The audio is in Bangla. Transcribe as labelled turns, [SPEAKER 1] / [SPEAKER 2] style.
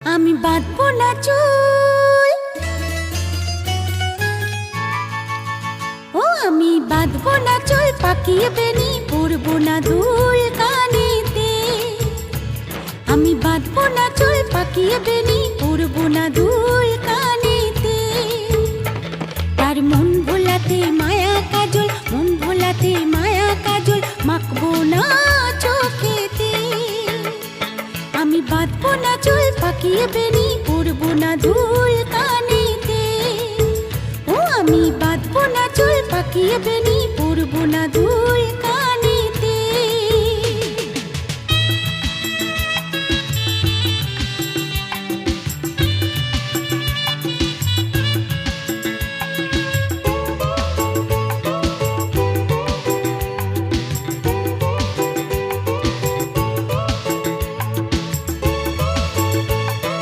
[SPEAKER 1] আমি বাঁধবো না চুল, ও আমি বাঁধবো না চুল, পাকিয়ে বেনি পরবো না দুল কানেতে। আমি বাঁধবো না চুল, পাকিয়ে বেনি পরবো না দুল কানেতে। তার মন ভোলাতে মায়া কাজল, মন ভোলাতে মায়া কাজল মাখবো না চোখেতে। আমি বাঁধবো না চুল, পাকিয়ে বেনি পরবো না দুল কানেতে। ও আমি বাঁধবো না চুল, পাকিয়ে বেনি পরবো না দুল।